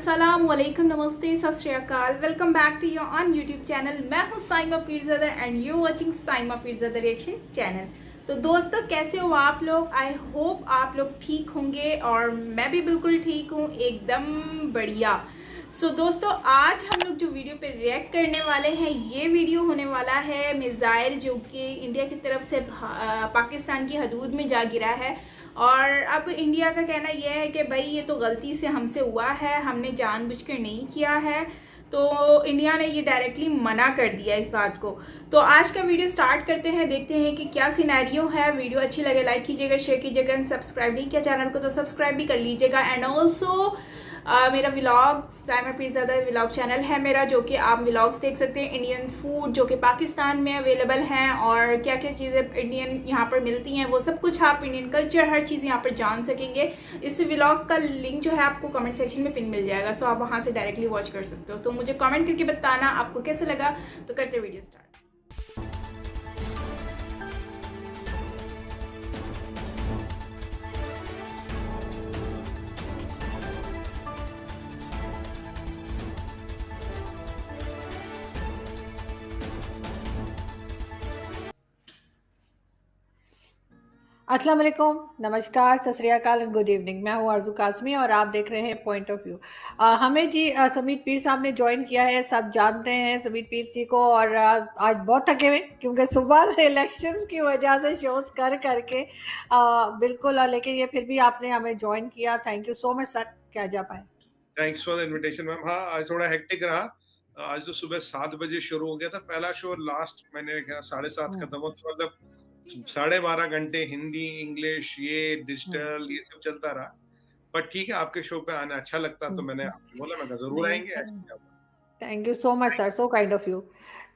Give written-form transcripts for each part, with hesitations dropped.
अस्सलाम वालेकुम, नमस्ते, Sat Shri Akal. Welcome back to your own YouTube channel. मैं हूँ Saima Peerzada and you watching Saima Peerzada reaction channel. तो दोस्तों, कैसे हो आप लोग? आई होप आप लोग ठीक होंगे और मैं भी बिल्कुल ठीक हूँ, एकदम बढ़िया। दोस्तों, आज हम लोग जो वीडियो पे रिएक्ट करने वाले हैं, ये वीडियो होने वाला है मिसाइल जो कि इंडिया की तरफ से पाकिस्तान की हदूद में जा गिरा है। और अब इंडिया का कहना यह है कि भाई ये तो गलती से हमसे हुआ है, हमने जानबूझकर नहीं किया है। तो इंडिया ने ये डायरेक्टली मना कर दिया इस बात को। तो आज का वीडियो स्टार्ट करते हैं, देखते हैं कि क्या सिनेरियो है। वीडियो अच्छी लगे लाइक कीजिएगा, शेयर कीजिएगा एंड सब्सक्राइब नहीं किया चैनल को तो सब्सक्राइब भी कर लीजिएगा। एंड ऑल्सो मेरा vlog Saima Pirzada vlog channel है मेरा, जो कि आप व्लॉग्स देख सकते हैं इंडियन फूड जो कि पाकिस्तान में अवेलेबल हैं, और क्या क्या चीज़ें इंडियन यहाँ पर मिलती हैं वो सब कुछ आप इंडियन कल्चर हर चीज़ यहाँ पर जान सकेंगे। इस व्लॉग का लिंक जो है आपको कमेंट सेक्शन में पिन मिल जाएगा, सो आप वहाँ से डायरेक्टली वॉच कर सकते हो। तो मुझे कमेंट करके बताना आपको कैसे लगा। तो करते वीडियो स्टार्ट। अस्सलाम वालेकुम, नमस्कार, सत श्री अकाल एंड गुड इवनिंग। मैं हूँ आरजू कासमी और आप देख रहे हैं पॉइंट ऑफ व्यू। हमें जी समीत पीर साहब ने ज्वाइन किया है, सब जानते हैं समीत पीर जी को। और आज बहुत थके हुए क्योंकि सुबह से इलेक्शंस की वजह से शोज कर करके बिल्कुल लेकिन ये फिर भी आपने हमें ज्वाइन किया। Thank you so much sir, क्या जा पाए। Thanks for the invitation ma'am. हाँ, आज थोड़ा हेक्टिक रहा। आज तो सुबह 7 बजे शुरू हो गया था पहला शो, लास्ट मैंने 7:30 खत्म हो, तो मतलब 12.5 घंटे हिंदी इंग्लिश ये डिजिटल ये सब चलता रहा। बट ठीक है, आपके शो पे आना अच्छा लगता तो मैंने आपको बोला, मैं कहा जरूर नहीं, आएंगे, ऐसे क्या होता। Thank you so much sir, so kind of you.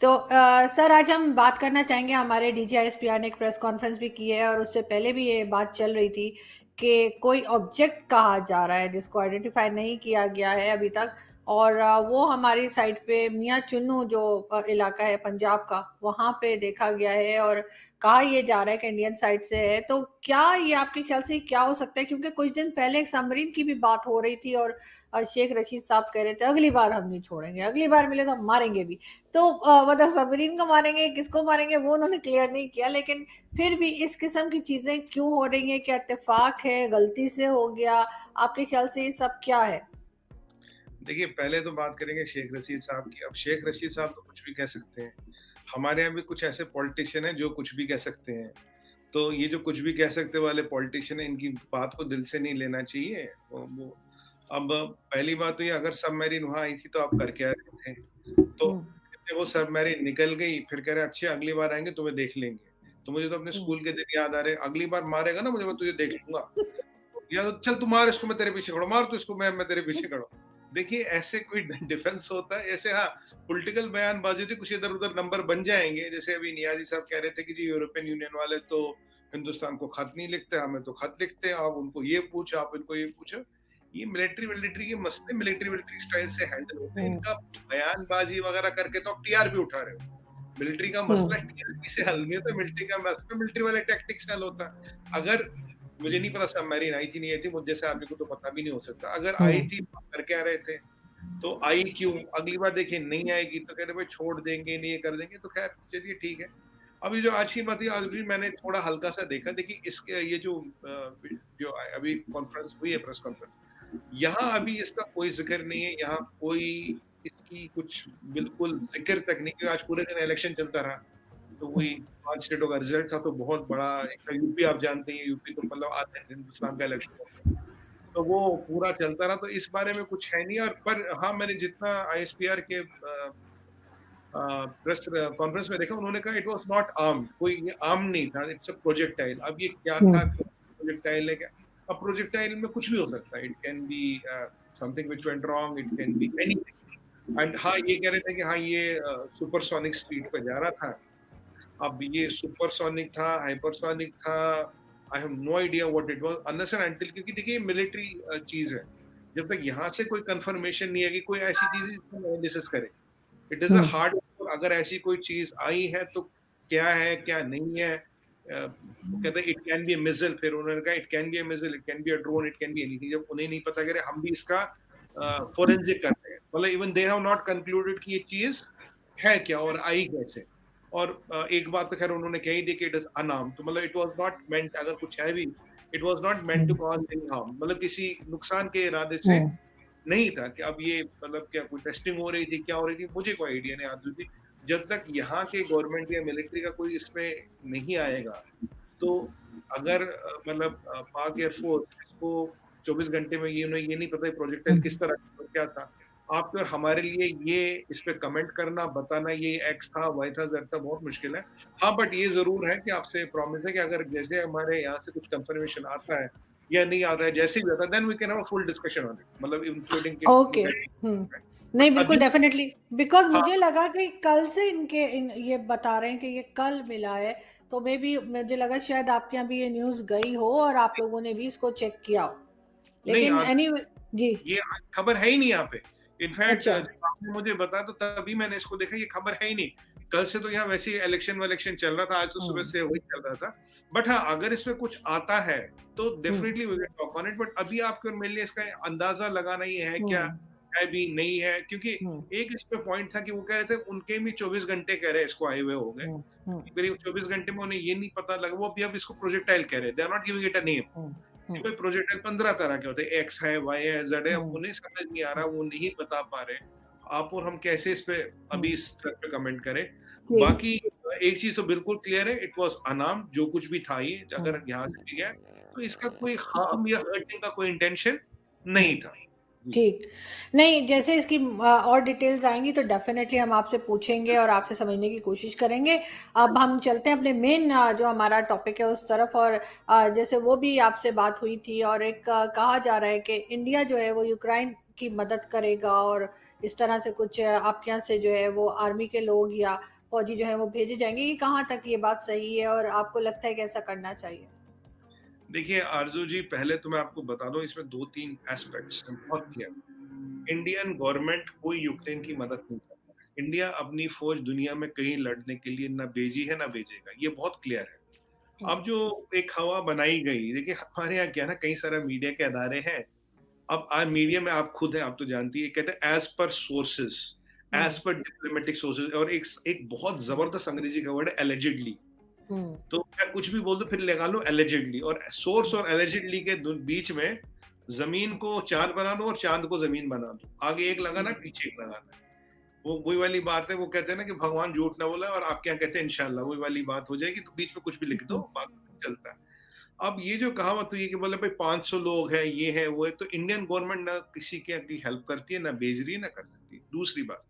तो सर, आज हम बात करना चाहेंगे, हमारे डीजीआईएसपीआर ने एक प्रेस कॉन्फ्रेंस भी की है और उससे पहले भी ये बात चल रही थी कि कोई ऑब्जेक्ट कहा जा रहा है जिसको आइडेंटिफाई नहीं किया गया है अभी तक। और वो हमारी साइड पे मियाँ चुन्नू जो इलाका है पंजाब का, वहाँ पे देखा गया है और कहा ये जा रहा है कि इंडियन साइड से है। तो क्या ये आपके ख्याल से क्या हो सकता है? क्योंकि कुछ दिन पहले एक सबमरीन की भी बात हो रही थी और शेख रशीद साहब कह रहे थे अगली बार हम नहीं छोड़ेंगे, अगली बार मिले तो हम मारेंगे भी। तो मतलब सबरीन को मारेंगे, किसको मारेंगे वो उन्होंने क्लियर नहीं किया, लेकिन फिर भी इस किस्म की चीजें क्यों हो रही हैं? क्या इत्तेफाक है, गलती से हो गया? आपके ख्याल से ये सब क्या है? देखिए, पहले तो बात करेंगे शेख रशीद साहब की। अब शेख रशीद साहब तो कुछ भी कह सकते हैं। हमारे यहाँ भी कुछ ऐसे पॉलिटिशियन हैं जो कुछ भी कह सकते हैं। तो ये जो कुछ भी कह सकते वाले पॉलिटिशियन है, इनकी बात को दिल से नहीं लेना चाहिए। वो अब पहली बात तो ये, अगर सबमरीन वहाँ आई थी तो आप कर क्या रहे थे? तो वो सबमरीन निकल गई, फिर कह रहे अच्छे अगली बार आएंगे तुम्हें देख लेंगे। तो मुझे तो अपने स्कूल के दिन याद आ रहे हैं, अगली बार मारेगा ना मुझे, मैं तुझे देख लूंगा। या तो चल तू मार इसको, मैं तेरे पीछे खड़ा, मार तू इसको, मैं तेरे पीछे खड़ा। देखिए, ऐसे कोई डिफेंस होता है? ऐसे हाँ, पॉलिटिकल बयानबाजी थी, कुछ इधर उधर नंबर बन जाएंगे। जैसे अभी नियाजी साहब कह रहे थे कि जी यूरोपियन यूनियन वाले तो हिंदुस्तान को खत नहीं लिखते, हमें तो खत लिखते हैं, आप उनको ये पूछो, आप इनको ये पूछो। ये मिलिट्री के मसले मिलिट्री स्टाइल से हैंडल होते हैं। इनका बयानबाजी वगैरह करके तो आप टीआरपी उठा रहे हो। मिलिट्री का मसला टीआरपी से हल नहीं होता, मिलिट्री का मसला मिलिट्री वाले टैक्टिक्स से हल होता है। अगर मुझे नहीं पता सबमरीन आई थी नहीं आई थी, मुझे जैसे आदमी को तो पता भी नहीं हो सकता। अगर आई थी कर क्या रहे थे? तो आई क्यों? अगली बार देखिए नहीं आएगी तो कहते भाई छोड़ देंगे, नहीं ये कर देंगे। तो खैर चलिए ठीक है। अभी जो आज की बात है, आज भी मैंने थोड़ा हल्का सा देखा। देखिए, इसके ये जो अभी कॉन्फ्रेंस हुई है, प्रेस कॉन्फ्रेंस, यहाँ अभी इसका कोई जिक्र नहीं है। यहाँ कोई इसकी कुछ बिल्कुल जिक्र तक नहीं, क्योंकि आज पूरे दिन इलेक्शन चलता रहा। तो वही 5 स्टेटों का रिजल्ट था, तो बहुत बड़ा एक यूपी, आप जानते हैं यूपी तो मतलब आधे हिंदुस्तान का इलेक्शन होता है। तो वो पूरा चलता रहा, तो इस बारे में कुछ है नहीं। और पर हाँ, मैंने जितना आईएसपीआर के प्रेस कॉन्फ्रेंस में देखा, उन्होंने कहा इट वाज नॉट आर्म्ड, कोई ये आर्म नहीं था, इट्स अ प्रोजेक्टाइल। अब ये क्या था, प्रोजेक्टाइल है क्या? अब प्रोजेक्टाइल में कुछ भी हो सकता है। It can be something which went wrong, it can be anything. And हाँ, ये कह रहे थे कि हाँ ये सुपरसोनिक स्पीड पे जा रहा था। अब ये सुपरसोनिक था, हाइपरसोनिक था, I have no idea what it was unless and until, क्योंकि देखिए मिलिट्री चीज है। जब तक यहाँ से कोई कंफर्मेशन नहीं है कि कोई ऐसी चीज है जिसको एनालिसिस करे, इट इज अ हार्ड। अगर ऐसी कोई चीज आई है तो क्या है क्या नहीं है। वो कहते हैं it can be A missile, फिर उन्होंने कहा it can be A missile, it can be a drone, it can be anything. जब उन्हें नहीं पता, करे हम भी इसका फोरेंसिक कर रहे हैं, मतलब even they have not concluded कि ये चीज है क्या और आई कैसे। और एक बात तो खैर उन्होंने कही थी कि इट इज अनाम, तो मतलब इट वाज नॉट मेंट, अगर कुछ है भी it was not meant to cause any harm, मतलब किसी नुकसान के इरादे से नहीं था। कि अब ये मतलब क्या कोई टेस्टिंग हो रही थी, क्या हो रही थी, मुझे कोई आइडिया नहीं आती थी। जब तक यहाँ के गवर्नमेंट या मिलिट्री का कोई इसमें नहीं आएगा, तो अगर मतलब पाक एयरफोर्स इसको 24 घंटे में ये उन्हें ये नहीं पता प्रोजेक्टाइल किस तरह का क्या था, आपके और हमारे लिए ये इस पे कमेंट करना, बताना ये एक्स था, वाई था, जेड था, बहुत मुश्किल है। हाँ, बट ये जरूर है कि आपसे प्रॉमिस है कि अगर जैसे हमारे यहाँ से कुछ कंफर्मेशन आता है या नहीं आता है, जैसे भी आता है, then we can have a full discussion on it, मतलब इंक्लूडिंग ओके। नहीं, बिल्कुल अभी। डेफिनेटली, बिकॉज हाँ, मुझे लगा कि कल से ये बता रहे हैं कि ये कल मिला है, तो मे बी मुझे लगा शायद आपके यहाँ भी ये न्यूज़ गई हो और आप लोगों ने भी इसको चेक किया हो, नहीं लेकिन एनीवे जी। ये खबर है ही नहीं यहाँ पे। इनफैक्ट अच्छा। जब आपने मुझे बताया तो तभी मैंने इसको देखा, ये खबर है ही नहीं। कल से तो यहाँ वैसे ही इलेक्शन चल रहा था, आज तो सुबह से वही चल रहा था। बट हाँ, अगर इसमें कुछ आता है तो definitely we will talk on it, but अभी आपके और मेरे लिए इसका अंदाजा लगाना ये है क्या है भी नहीं है, क्योंकि एक इस पे पॉइंट था कि वो कह रहे थे उनके भी 24 घंटे कह रहे हैं इसको आए हुए हो गए, करीब 24 घंटे में उन्हें ये नहीं पता लगा, वो अभी अब इसको प्रोजेक्टाइल कह रहे हैं, they are not giving it a name. Projectile 15 तरह के होते हैं, एक्स है, वाई है, जेड है, उन्हें समझ नहीं आ रहा, वो नहीं बता पा रहे। आप और हम कैसे इस पे अभी इस तरह पे कमेंट करें। बाकी एक चीज तो बिल्कुल क्लियर है, इट वाज अनाम, जो कुछ भी था ये अगर यहाँ से भी गया तो इसका कोई हार्म या हर्टिंग का कोई इंटेंशन नहीं था। ठीक। नहीं, जैसे इसकी और डिटेल्स आएंगी तो डेफिनेटली हम आपसे पूछेंगे और आपसे समझने की कोशिश करेंगे। अब हम चलते हैं अपने मेन जो हमारा टॉपिक है उस तरफ, और जैसे वो भी आपसे बात हुई थी, और एक कहा जा रहा है कि इंडिया जो है वो यूक्रेन की मदद करेगा, और इस तरह से कुछ आपके यहाँ से जो है वो आर्मी के लोग या फौजी जो है वो भेजे जाएंगे। ये कहाँ तक ये बात सही है और आपको लगता है कि ऐसा करना चाहिए? देखिए आरजू जी, पहले तो मैं आपको बता दूं, इसमें 2-3 एस्पेक्ट्स हैं बहुत क्लियर। इंडियन गवर्नमेंट कोई यूक्रेन की मदद नहीं करता है। इंडिया अपनी फौज दुनिया में कहीं लड़ने के लिए ना भेजी है ना भेजेगा, ये बहुत क्लियर है। अब जो एक हवा बनाई गई, देखिए हमारे यहाँ क्या ना, कई सारे मीडिया के अदारे हैं। अब आज मीडिया में आप खुद हैं, आप तो जानती है, कहते हैं as per sources, as per diplomatic sources, और एक बहुत जबरदस्त अंग्रेजी का वर्ड है एलिजिडली। तो मैं कुछ भी बोल दो फिर लगा लो एलिजिडली, और सोर्स और एलिजिडली के बीच में जमीन को चांद बना दो और चांद को जमीन बना दो, आगे एक लगाना पीछे एक लगाना। वो वही वाली बात है, वो कहते हैं ना कि भगवान झूठ ना बोला, और आप क्या कहते हैं इंशाल्लाह, वही वाली बात हो जाएगी। तो बीच में कुछ भी लिख दो, बात चलता है। अब ये जो कहावत तो ये कि बोले भाई 500 लोग हैं, ये है वो है, तो इंडियन गवर्नमेंट ना किसी की हेल्प करती है, ना भेज रही है, ना कर सकती है। दूसरी बात,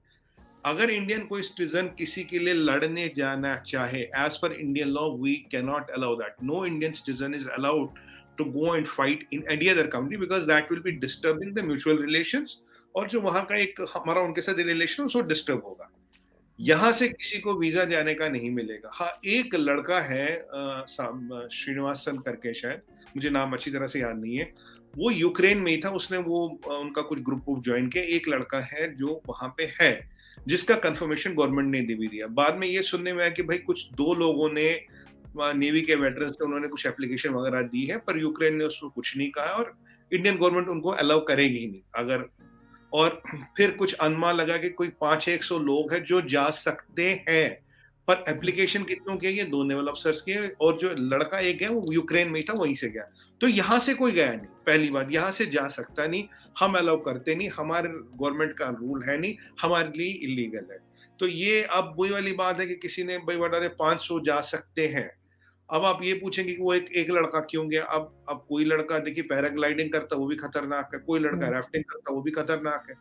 अगर इंडियन कोई सिटीजन किसी के लिए लड़ने जाना चाहे, as per Indian law we can not allow that. No Indian citizen is allowed to go and fight in any other country, because that will be disturbing the mutual relations, और जो वहां का एक हमारा उनके साथ रिलेशन उसको disturb होगा। यहाँ से किसी को वीजा जाने का नहीं मिलेगा। हाँ, एक लड़का है श्रीनिवासन करके, शायद मुझे नाम अच्छी तरह से याद नहीं है, वो यूक्रेन में ही था, उसने वो उनका कुछ ग्रुप ज्वाइन किया। एक लड़का है जो वहां पे है, जिसका कंफर्मेशन गवर्नमेंट ने दे भी दिया। बाद में ये सुनने में आया कि भाई कुछ 2 लोगों ने नेवी के वेटरन्स थे, उन्होंने कुछ एप्लीकेशन वगैरह दी है, पर यूक्रेन ने उसको कुछ नहीं कहा, और इंडियन गवर्नमेंट उनको अलाउ करेगी ही नहीं अगर। और फिर कुछ अनुमान लगा कि कोई 500-100 लोग हैं जो जा सकते हैं, पर एप्लीकेशन कितनों की है, ये 2 नेवल अफसर्स की है, और जो लड़का एक है वो यूक्रेन में ही था, वहीं से गया। तो यहाँ से कोई गया नहीं, पहली बात, यहाँ से जा सकता नहीं, हम अलाउ करते नहीं, हमारे गवर्नमेंट का रूल है नहीं, हमारे लिए इलीगल है। तो ये अब वही वाली बात है कि किसी ने भाई बता रहे 500 जा सकते हैं। अब आप ये पूछेंगे कि वो एक लड़का क्यों गया। अब कोई लड़का देखिए पैराग्लाइडिंग करता वो भी खतरनाक है, कोई लड़का राफ्टिंग करता वो भी खतरनाक है।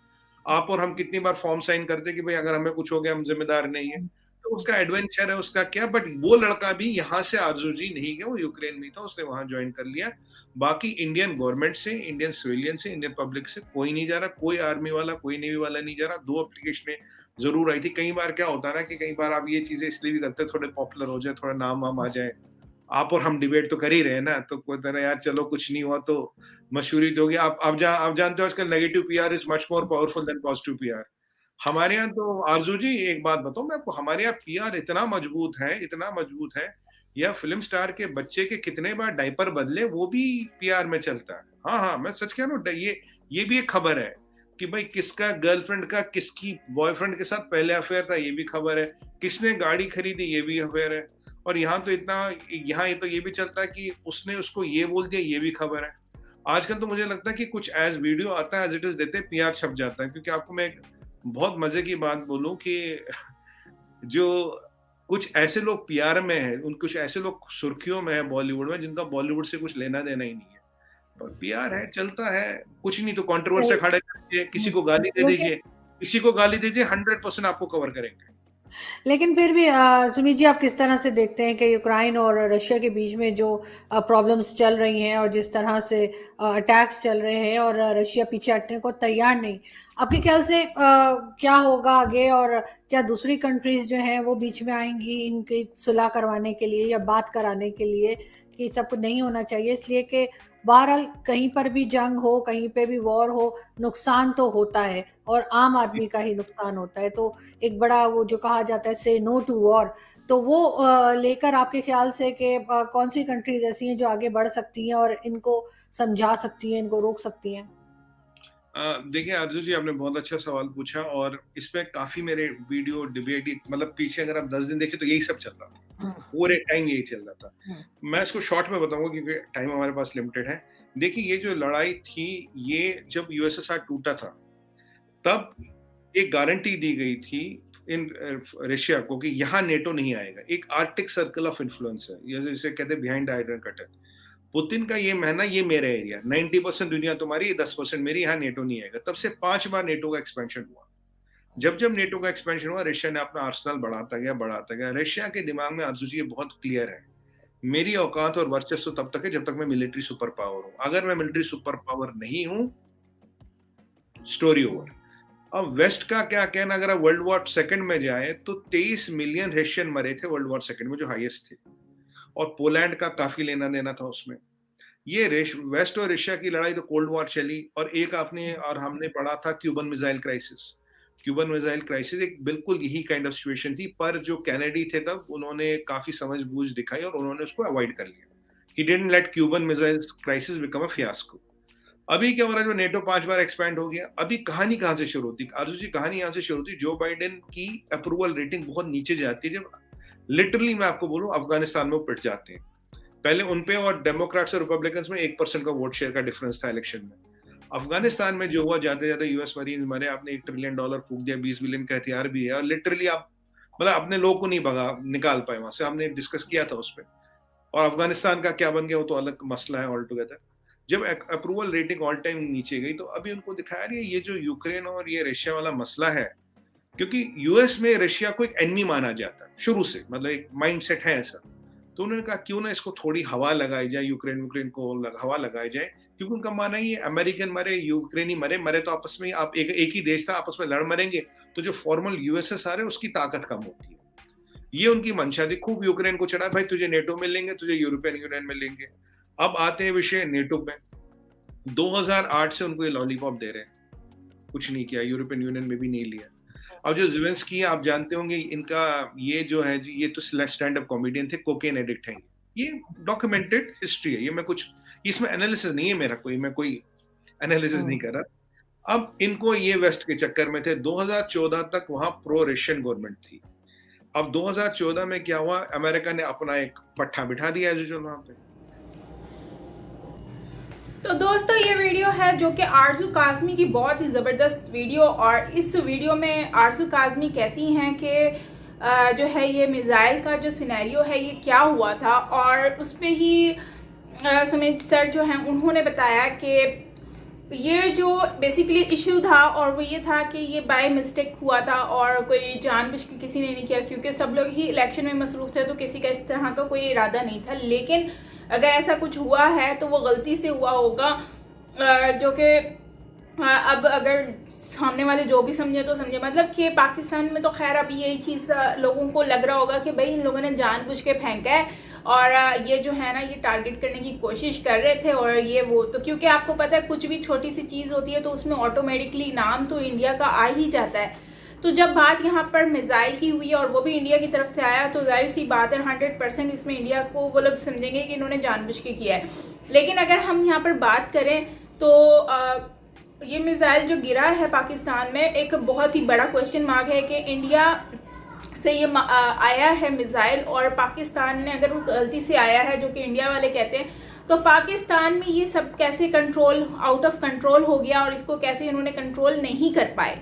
आप और हम कितनी बार फॉर्म साइन करते हैं कि भाई अगर हमें कुछ हो गया हम जिम्मेदार नहीं है, तो उसका एडवेंचर है, उसका क्या। बट वो लड़का भी यहाँ से आरजू जी नहीं गया, वो यूक्रेन में था, उसने वहां ज्वाइन कर लिया। बाकी इंडियन गवर्नमेंट से, इंडियन सिविलियन से, इंडियन पब्लिक से कोई नहीं जा रहा, कोई आर्मी वाला, कोई नेवी वाला नहीं जा रहा। 2 एप्लीकेशनें जरूर आई थी। कई बार क्या होता है ना कि कई बार आप ये चीजें इसलिए भी करते हैं थोड़े पॉपुलर हो जाए, थोड़ा नाम वाम आ जाए। आप और हम डिबेट तो कर ही रहे हैं ना, तो कोई तरह यार चलो कुछ नहीं हुआ तो मशहूरी तो होगी। आप जानते हो आजकल negative PR is much more powerful than positive PR. हमारे यहाँ तो आरजू जी एक बात बताऊं मैं आपको, हमारे यहाँ पीआर इतना मजबूत है, या फिल्म स्टार के बच्चे के कितने बार डायपर बदले वो भी पीआर में चलता है। हाँ, मैं सच कह रहा हूँ, ये भी एक खबर है कि भाई किसका गर्लफ्रेंड का किसकी बॉयफ्रेंड के साथ पहले अफेयर था, ये भी खबर है, किसने गाड़ी खरीदी, ये भी अफेयर है। और यहाँ तो ये भी चलता है कि उसने उसको ये बोल दिया, ये भी खबर है। आजकल तो मुझे लगता है कि कुछ एज वीडियो आता है, एज इट इज देते हैं, पीआर छप जाता है। क्योंकि आपको मैं एक बहुत मजे की बात बोलूं कि जो कुछ ऐसे लोग पीआर में है, कुछ ऐसे लोग सुर्खियों में है बॉलीवुड में, जिनका बॉलीवुड से कुछ लेना देना ही नहीं है, पर पीआर है, चलता है, कुछ नहीं तो कंट्रोवर्सी खड़े करिए, किसी को गाली दे दीजिए, 100% आपको कवर करेंगे। लेकिन फिर भी सुमित जी, आप किस तरह से देखते हैं कि यूक्रेन और रशिया के बीच में जो प्रॉब्लम्स चल रही हैं और जिस तरह से अटैक्स चल रहे हैं और रशिया पीछे हटने को तैयार नहीं, आपके ख्याल से क्या होगा आगे? और क्या दूसरी कंट्रीज जो हैं वो बीच में आएंगी इनकी सुलह करवाने के लिए या बात कराने के लिए कि सब कुछ नहीं होना चाहिए? इसलिए कि बहरहाल कहीं पर भी जंग हो, कहीं पे भी वॉर हो, नुकसान तो होता है और आम आदमी का ही नुकसान होता है। तो एक बड़ा वो जो कहा जाता है से नो टू वॉर, तो वो लेकर आपके ख्याल से कि कौन सी कंट्रीज ऐसी हैं जो आगे बढ़ सकती हैं और इनको समझा सकती हैं, इनको रोक सकती हैं? देखिए आरजू जी, आपने बहुत अच्छा सवाल पूछा और इसमें काफी मेरे वीडियो डिबेट, मतलब पीछे अगर आप 10 दिन देखें तो यही सब चल रहा था, पूरे टाइम यही चल रहा था। मैं इसको शॉर्ट में बताऊंगा क्योंकि टाइम हमारे पास लिमिटेड है। देखिए, ये जो लड़ाई थी, ये जब यूएसएसआर टूटा था तब एक गारंटी दी गई थी इन रशिया को कि यहाँ नेटो नहीं आएगा। एक आर्कटिक सर्कल ऑफ इन्फ्लुएंस है, जैसे कहते हैं behind the iron curtain. Putin का ये कहना, ये मेरा एरिया, 90% दुनिया तुम्हारी, 10% मेरी, यहाँ नेटो नहीं आएगा। तब से 5 बार नेटो का एक्सपेंशन हुआ। जब जब नेटो का एक्सपेंशन हुआ, रशिया ने अपना आर्सेनल बढ़ाता गया। रशिया के दिमाग में आरजू जी ये बहुत क्लियर है, मेरी औकात और वर्चस्व तब तक है जब तक मैं मिलिट्री सुपर पावर हूं। अगर मैं मिलिट्री सुपर पावर नहीं हूं, स्टोरी ओवर। अब वेस्ट का क्या कहना, अगर आप वर्ल्ड वॉर सेकंड में जाए तो 23 मिलियन रशियन मरे थे वर्ल्ड वॉर सेकंड में, जो हाईएस्ट थे, और पोलैंड का काफी लेना देना था उसमें। ये वेस्ट और रशिया की लड़ाई तो कोल्ड वॉर चली। और एक हमने पढ़ा था क्यूबन मिसाइल क्राइसिस एक बिल्कुल यही काइंड ऑफ सिचुएशन थी, पर जो कैनेडी थे तब उन्होंने काफी समझबूझ दिखाई और उन्होंने उसको अवॉइड कर लिया। He didn't late Cuban missile crisis become a fiasco. अभी क्या हो रहा है, जो नेटो 5 बार एक्सपैंड हो गया, अभी कहानी कहां से शुरू होती? आरजू जी, कहानी यहां से शुरू होती, जो बाइडेन की अप्रूवल रेटिंग बहुत नीचे जाती है, जब लिटरली मैं आपको बोलूं अफगानिस्तान में वो पिट जाते हैं। पहले उनपे और डेमोक्रेट्स और रिपब्लिकन्स में 1% का वोट शेयर का डिफरेंस था इलेक्शन में। अफगानिस्तान में जो हुआ, जाते जाते यूएस मरीन मरे, आपने $1 ट्रिलियन फूक दिया, 20 बिलियन का हथियार भी है, और लिटरली आप मतलब अपने लोगों को नहीं निकाल पाए वहां से। हमने डिस्कस किया था उस पर, और अफगानिस्तान का क्या बन गया वो तो अलग मसला है ऑल टुगेदर। जब अप्रूवल रेटिंग ऑल टाइम नीचे गई, तो अभी उनको दिखाया रही है ये जो यूक्रेन और ये रशिया वाला मसला है, क्योंकि यूएस में रशिया को एक एनिमी माना जाता है शुरू से, मतलब एक माइंडसेट है ऐसा। तो उन्होंने कहा क्यों ना इसको थोड़ी हवा लगाई जाए, यूक्रेन को हवा लगाई जाए, क्योंकि उनका मानना ही है अमेरिकन मरे, यूक्रेनी मरे तो आपस में, आप एक ही देश था, आपस में लड़ मरेंगे तो जो फॉर्मल यूएसएसआर है उसकी ताकत कम होती है। ये उनकी मंशा थी। खूब यूक्रेन को चढ़ा, भाई तुझे नेटो में लेंगे, तुझे यूरोपियन यूनियन में लेंगे। अब आते हैं विषय नेटो पे। 2008 से उनको ये लॉलीपॉप दे रहे हैं, कुछ नहीं किया, यूरोपियन यूनियन में भी नहीं लिया। अब जो ज़ेलेंस्की है, आप जानते होंगे, इनका ये जो है जी, ये तो स्टैंड अप कॉमेडियन थे, कोकेन एडिक्ट हैं। ये डॉक्यूमेंटेड हिस्ट्री है, ये मैं कुछ इसमें एनालिसिस नहीं है मेरा, मैं कोई एनालिसिस नहीं कर रहा। अब इनको ये वेस्ट के चक्कर में थे। 2014 तक वहां प्रो रशियन गवर्नमेंट थी। अब 2014 में क्या हुआ, अमेरिका ने अपना एक पट्टा बिठा दिया है जो वहां पे। तो दोस्तों, ये वीडियो है जो कि आरजू काज़मी की बहुत ही ज़बरदस्त वीडियो, और इस वीडियो में आरजू काज़मी कहती हैं कि जो है ये मिसाइल का जो सिनेरियो है ये क्या हुआ था, और उसमें ही सुमित सर जो हैं उन्होंने बताया कि ये जो बेसिकली इशू था और वो ये था कि ये बाय मिस्टेक हुआ था और कोई जानबूझ के किसी ने नहीं किया, क्योंकि सब लोग ही इलेक्शन में मसरूफ थे, तो किसी का इस तरह का कोई इरादा नहीं था। लेकिन अगर ऐसा कुछ हुआ है तो वो गलती से हुआ होगा, जो कि अब अगर सामने वाले जो भी समझे तो समझे, मतलब कि पाकिस्तान में तो खैर अभी यही चीज़ लोगों को लग रहा होगा कि भाई इन लोगों ने जानबूझ के फेंका है और ये जो है ना ये टारगेट करने की कोशिश कर रहे थे और ये वो। तो क्योंकि आपको पता है कुछ भी छोटी सी चीज़ होती है तो उसमें ऑटोमेटिकली नाम तो इंडिया का आ ही जाता है। तो जब बात यहाँ पर मिसाइल की हुई और वो भी इंडिया की तरफ से आया, तो जाहिर सी बात है 100% इसमें इंडिया को वो लोग समझेंगे कि इन्होंने जानबूझ के किया है। लेकिन अगर हम यहाँ पर बात करें तो ये मिसाइल जो गिरा है पाकिस्तान में, एक बहुत ही बड़ा क्वेश्चन मार्क है कि इंडिया से ये आया है मिसाइल, और पाकिस्तान ने अगर वो गलती से आया है, जो कि इंडिया वाले कहते हैं, तो पाकिस्तान में ये सब कैसे कंट्रोल, आउट ऑफ कंट्रोल हो गया, और इसको कैसे इन्होंने कंट्रोल नहीं कर पाए।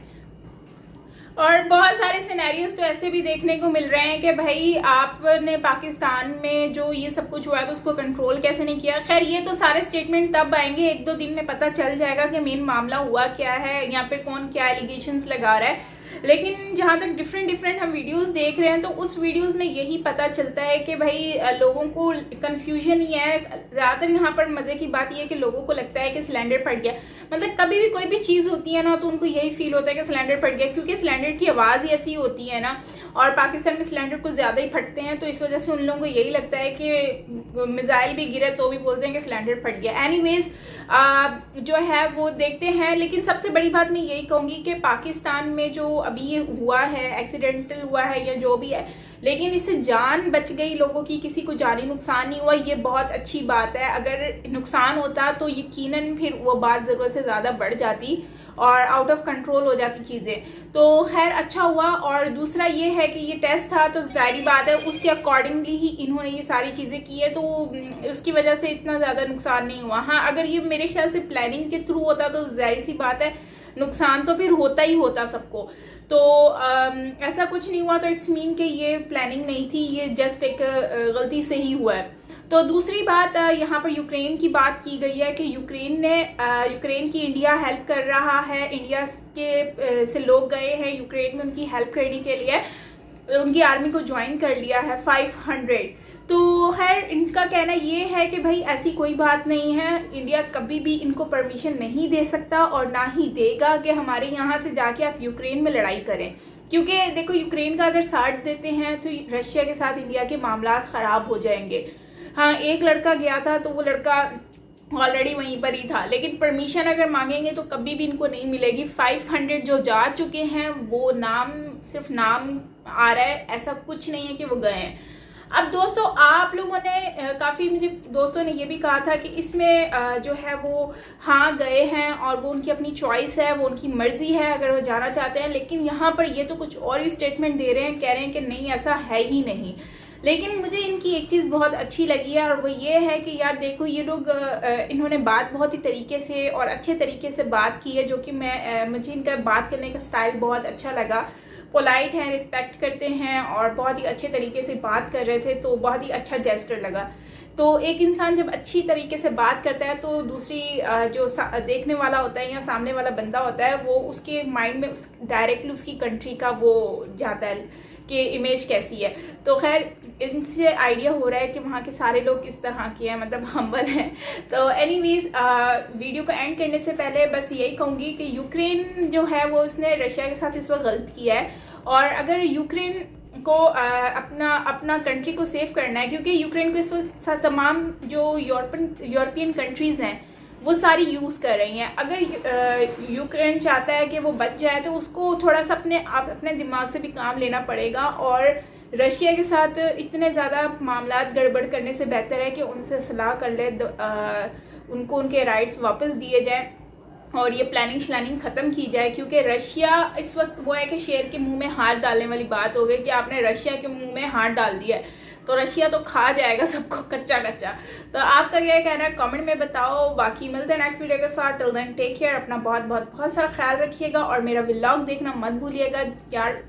और बहुत सारे सिनेरियोज तो ऐसे भी देखने को मिल रहे हैं कि भाई आपने पाकिस्तान में जो ये सब कुछ हुआ है तो उसको कंट्रोल कैसे नहीं किया। खैर ये तो सारे स्टेटमेंट तब आएंगे, 1-2 दिन में पता चल जाएगा कि मेन मामला हुआ क्या है, यहाँ पे कौन क्या एलिगेशंस लगा रहा है। लेकिन जहाँ तक डिफरेंट हम वीडियोस देख रहे हैं तो उस वीडियोस में यही पता चलता है कि भाई लोगों को कंफ्यूजन ही है। ज़्यादातर यहाँ पर मज़े की बात यह है कि लोगों को लगता है कि सिलेंडर फट गया। मतलब कभी भी कोई भी चीज़ होती है ना तो उनको यही फील होता है कि सिलेंडर फट गया, क्योंकि सिलेंडर की आवाज़ ही ऐसी होती है ना, और पाकिस्तान में सिलेंडर कुछ ज़्यादा ही फटते हैं, तो इस वजह से उन लोगों को यही लगता है कि मिसाइल भी गिरे तो भी बोलते हैं कि सिलेंडर फट गया। एनीवेज जो है वो देखते हैं। लेकिन सबसे बड़ी बात मैं यही कहूँगी कि पाकिस्तान में जो अभी ये हुआ है, एक्सीडेंटल हुआ है या जो भी है, लेकिन इससे जान बच गई लोगों की, किसी को जानी नुकसान नहीं हुआ, ये बहुत अच्छी बात है। अगर नुकसान होता तो यकीनन फिर वो बात ज़रूरत से ज़्यादा बढ़ जाती और आउट ऑफ कंट्रोल हो जाती चीज़ें। तो खैर अच्छा हुआ। और दूसरा ये है कि ये टेस्ट था तो जाहिर बात है उसके अकॉर्डिंगली ही इन्होंने ये सारी चीज़ें की है, तो उसकी वजह से इतना ज़्यादा नुकसान नहीं हुआ। हाँ, अगर ये मेरे ख्याल से प्लानिंग के थ्रू होता तो जाहिर सी बात है नुकसान तो फिर होता ही होता सबको। तो ऐसा कुछ नहीं हुआ, तो इट्स मीन कि ये प्लानिंग नहीं थी, ये जस्ट एक गलती से ही हुआ है। तो दूसरी बात यहाँ पर यूक्रेन की बात की गई है कि यूक्रेन की इंडिया हेल्प कर रहा है। इंडिया के से लोग गए हैं यूक्रेन में उनकी हेल्प करने के लिए, उनकी आर्मी को ज्वाइन कर लिया है 500। तो खैर इनका कहना ये है कि भाई ऐसी कोई बात नहीं है, इंडिया कभी भी इनको परमिशन नहीं दे सकता और ना ही देगा कि हमारे यहाँ से जाके आप यूक्रेन में लड़ाई करें। क्योंकि देखो यूक्रेन का अगर साथ देते हैं तो रशिया के साथ इंडिया के मामला ख़राब हो जाएंगे। हाँ, एक लड़का गया था तो वो लड़का ऑलरेडी वहीं पर ही था, लेकिन परमिशन अगर मांगेंगे तो कभी भी इनको नहीं मिलेगी। 500 जो जा चुके हैं वो सिर्फ नाम आ रहा है, ऐसा कुछ नहीं है कि वो गए हैं। अब दोस्तों आप लोगों ने काफ़ी, मुझे दोस्तों ने ये भी कहा था कि इसमें जो है वो हाँ गए हैं और वो उनकी अपनी चॉइस है, वो उनकी मर्जी है अगर वो जाना चाहते हैं। लेकिन यहाँ पर ये तो कुछ और ही स्टेटमेंट दे रहे हैं, कह रहे हैं कि नहीं ऐसा है ही नहीं। लेकिन मुझे इनकी एक चीज़ बहुत अच्छी लगी है और वो ये है कि यार देखो ये लोग इन्होंने बात बहुत ही तरीके से और अच्छे तरीके से बात की है, जो कि मुझे इनका बात करने का स्टाइल बहुत अच्छा लगा। पोलाइट हैं, रिस्पेक्ट करते हैं और बहुत ही अच्छे तरीके से बात कर रहे थे, तो बहुत ही अच्छा जेस्चर लगा। तो एक इंसान जब अच्छी तरीके से बात करता है तो दूसरी जो देखने वाला होता है या सामने वाला बंदा होता है वो उसके माइंड में डायरेक्टली उसकी कंट्री का वो जाता है कि इमेज कैसी है। तो खैर इनसे आइडिया हो रहा है कि वहाँ के सारे लोग किस तरह के हैं, मतलब हम्बल हैं। तो एनीवेज वीडियो को एंड करने से पहले बस यही कहूँगी कि यूक्रेन जो है वो उसने रशिया के साथ इस वक्त गलत किया है, और अगर यूक्रेन को अपना कंट्री को सेव करना है, क्योंकि यूक्रेन को इस वक्त तमाम जो यूरोपियन कंट्रीज़ हैं वो सारी यूज़ कर रही हैं। अगर यूक्रेन चाहता है कि वो बच जाए तो उसको थोड़ा सा अपने दिमाग से भी काम लेना पड़ेगा, और रशिया के साथ इतने ज़्यादा मामला गड़बड़ करने से बेहतर है कि उनसे सलाह कर ले, उनको उनके राइट्स वापस दिए जाए और ये प्लानिंग श्लानिंग ख़त्म की जाए। क्योंकि रशिया इस वक्त वो है कि शेर के मुंह में हाथ डालने वाली बात हो गई कि आपने रशिया के मुंह में हाथ डाल दिया है, तो रशिया तो खा जाएगा सबको कच्चा कच्चा। तो आपका क्या कहना है कमेंट में बताओ। बाकी मिलते हैं नेक्स्ट वीडियो के साथ। टिल देन टेक केयर, अपना बहुत बहुत बहुत सारा ख्याल रखिएगा और मेरा व्लॉग देखना मत भूलिएगा यार।